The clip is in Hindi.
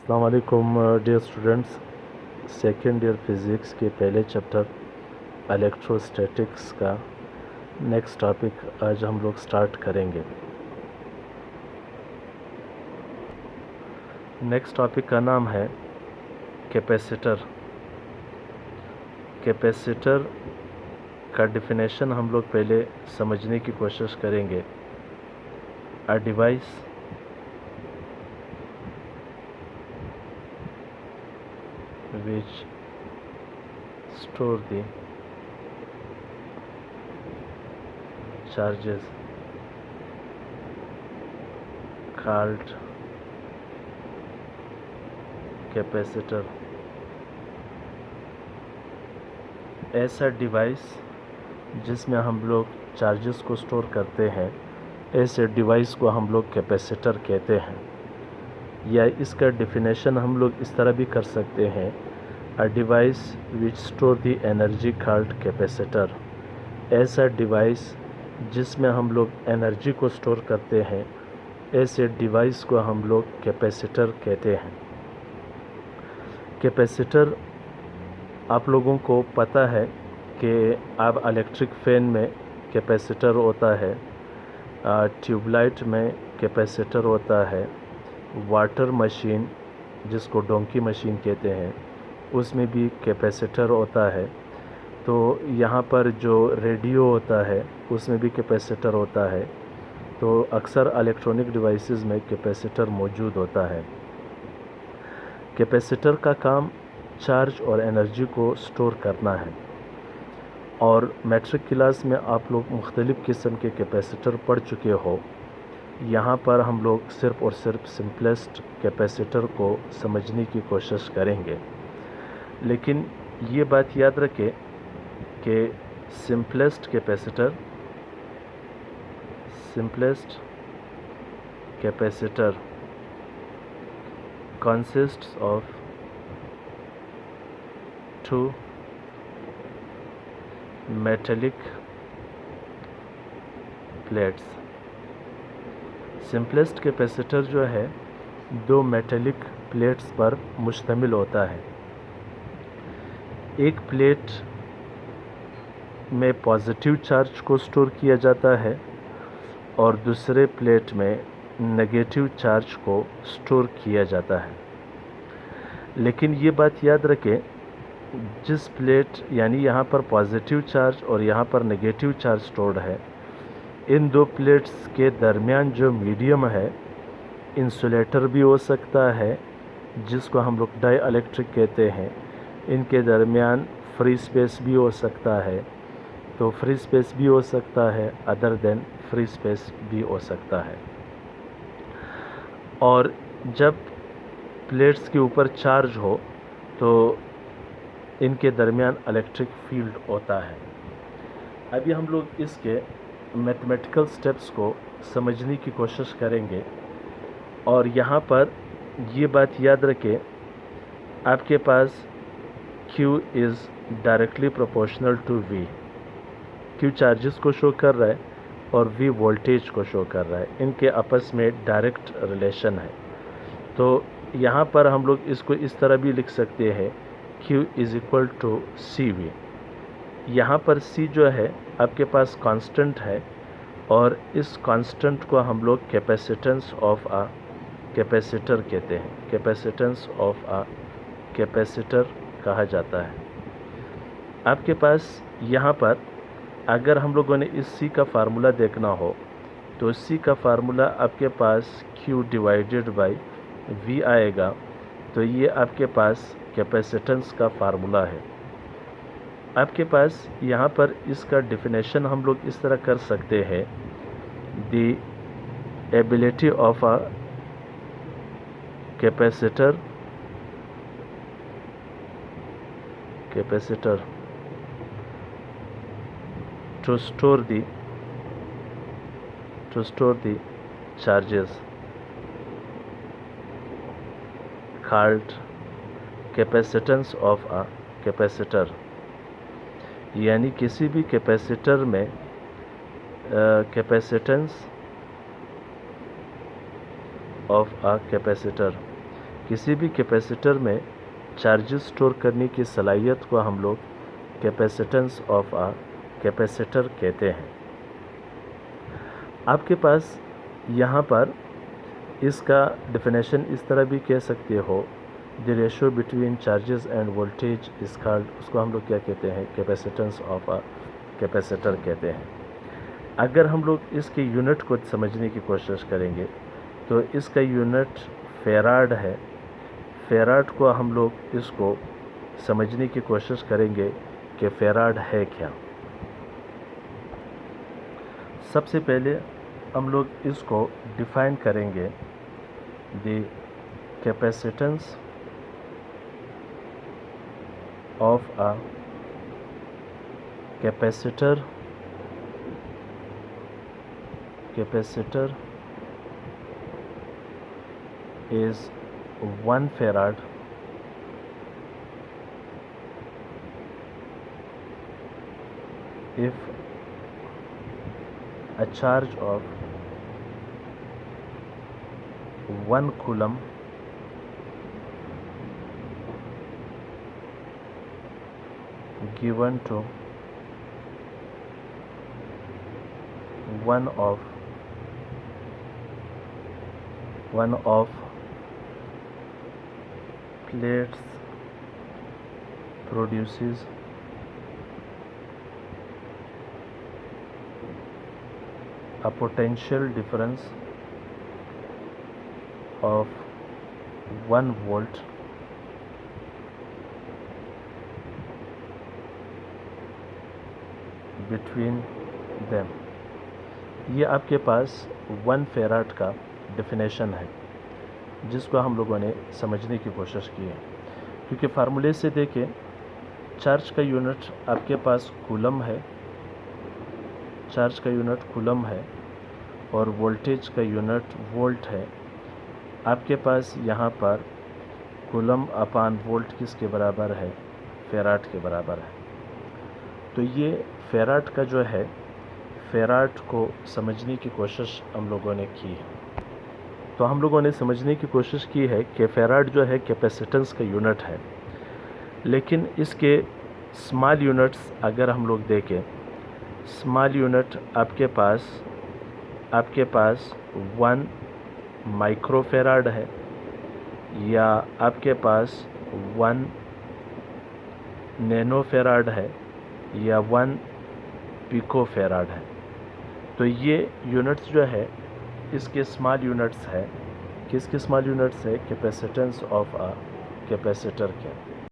अस्सलाम वालेकुम dear students. Second year physics के पहले चैप्टर इलेक्ट्रोस्टैटिक्स का नेक्स्ट टॉपिक आज हम लोग स्टार्ट करेंगे। नेक्स्ट टॉपिक का नाम है कैपेसिटर। कैपेसिटर का डिफिनेशन हम लोग पहले समझने की कोशिश करेंगे। A device which store the charges called capacitor। ऐसा डिवाइस जिसमें हम लोग चार्जेस को स्टोर करते हैं, ऐसे डिवाइस को हम लोग कैपेसिटर कहते हैं। या इसका डिफिनेशन हम लोग इस तरह भी कर सकते हैं, a device which store the energy called capacitor. ऐसा डिवाइस जिसमें हम लोग एनर्जी को स्टोर करते हैं, ऐसे डिवाइस को हम लोग कैपेसिटर कहते हैं। कैपेसिटर आप लोगों को पता है कि अब इलेक्ट्रिक फैन में कैपेसिटर होता है, ट्यूबलाइट में कैपेसिटर होता है, वाटर मशीन जिसको डोंकी मशीन कहते हैं उसमें भी कैपेसिटर होता है। तो यहाँ पर जो रेडियो होता है उसमें भी कैपेसिटर होता है। तो अक्सर इलेक्ट्रॉनिक डिवाइसेस में कैपेसिटर मौजूद होता है। कैपेसिटर का काम चार्ज और एनर्जी को स्टोर करना है। और मैट्रिक क्लास में आप लोग मुख्तलिफ़ किस्म के कैपेसिटर पढ़ चुके हो। यहाँ पर हम लोग सिर्फ़ और सिर्फ सिंपलेस्ट कैपेसिटर को समझने की कोशिश करेंगे। लेकिन ये बात याद रखें कि simplest capacitor consists of two metallic plates। Simplest capacitor जो है दो मेटेलिक प्लेट्स पर मुश्तमिल होता है। एक प्लेट में पॉजिटिव चार्ज को स्टोर किया जाता है और दूसरे प्लेट में नेगेटिव चार्ज को स्टोर किया जाता है। लेकिन ये बात याद रखें, जिस प्लेट यानी यहाँ पर पॉजिटिव चार्ज और यहाँ पर नेगेटिव चार्ज स्टोर्ड है, इन दो प्लेट्स के दरमियान जो मीडियम है इंसुलेटर भी हो सकता है, जिसको हम लोग डाई इलेक्ट्रिक कहते हैं। इनके दरमियान फ्री स्पेस भी हो सकता है। तो फ्री स्पेस भी हो सकता है, अदर देन फ्री स्पेस भी हो सकता है। और जब प्लेट्स के ऊपर चार्ज हो तो इनके दरमियान इलेक्ट्रिक फील्ड होता है। अभी हम लोग इसके मैथमेटिकल स्टेप्स को समझने की कोशिश करेंगे। और यहाँ पर ये बात याद रखें, आपके पास Q is directly proportional to V। Q charges को शो कर रहा है और V वोल्टेज को शो कर रहा है। इनके आपस में डायरेक्ट रिलेशन है। तो यहाँ पर हम लोग इसको इस तरह भी लिख सकते हैं, Q is equal to CV। यहाँ पर C जो है आपके पास कांस्टेंट है और इस कांस्टेंट को हम लोग कैपेसिटेंस ऑफ अ कैपेसिटर कहते हैं। कैपेसिटेंस ऑफ अ कैपेसिटर कहा जाता है। आपके पास यहाँ पर अगर हम लोगों ने इस C का फार्मूला देखना हो तो C का फार्मूला आपके पास Q डिवाइडेड बाई V आएगा। तो ये आपके पास कैपेसिटेंस का फार्मूला है। आपके पास यहाँ पर इसका डिफिनेशन हम लोग इस तरह कर सकते हैं, the ability of a capacitor to store the charges called capacitance of a capacitor। यानी किसी भी कैपेसिटर में कैपेसिटेंस ऑफ अ कैपेसिटर किसी भी कैपेसिटर में चार्जेस स्टोर करने की सलाहियत को हम लोग कैपेसिटेंस ऑफ अ कैपेसिटर कहते हैं। आपके पास यहाँ पर इसका डेफिनेशन इस तरह भी कह सकते हो, the ratio between charges end voltage is called, उसको हम लोग क्या कहते हैं, कैपेसिटेंस ऑफ अ कैपेसिटर कहते हैं। अगर हम लोग इसके यूनिट को समझने की कोशिश करेंगे तो इसका यूनिट फेराड है। फेराड को हम लोग इसको समझने की कोशिश करेंगे कि फेराड है क्या। सबसे पहले हम लोग इसको डिफाइन करेंगे, the capacitance of a capacitor is 1 farad if a charge of 1 coulomb given to one of plates produces a potential difference of 1 volt between them। ये आपके पास 1 फेराड का डेफिनेशन है जिसको हम लोगों ने समझने की कोशिश की है, क्योंकि फार्मूले से देखें चार्ज का यूनिट आपके पास कूलम है, चार्ज का यूनिट कूलम है और वोल्टेज का यूनिट वोल्ट है। आपके पास यहाँ पर कूलम अपान वोल्ट किसके बराबर है, फेराड के बराबर है। तो ये फेराड का जो है, फेराड को समझने की कोशिश हम लोगों ने की है। तो हम लोगों ने समझने की कोशिश की है कि फेराड जो है कैपेसिटेंस का यूनिट है, लेकिन इसके स्मॉल यूनिट्स अगर हम लोग देखें, स्मॉल यूनिट आपके पास 1 माइक्रोफेराड है या आपके पास 1 नैनोफेराड है या 1 पिकोफेराड है। तो ये यूनिट्स जो है इसके स्मॉल यूनिट्स है। किसके स्मॉल यूनिट्स है, कैपेसिटेंस ऑफ अ कैपेसिटर के।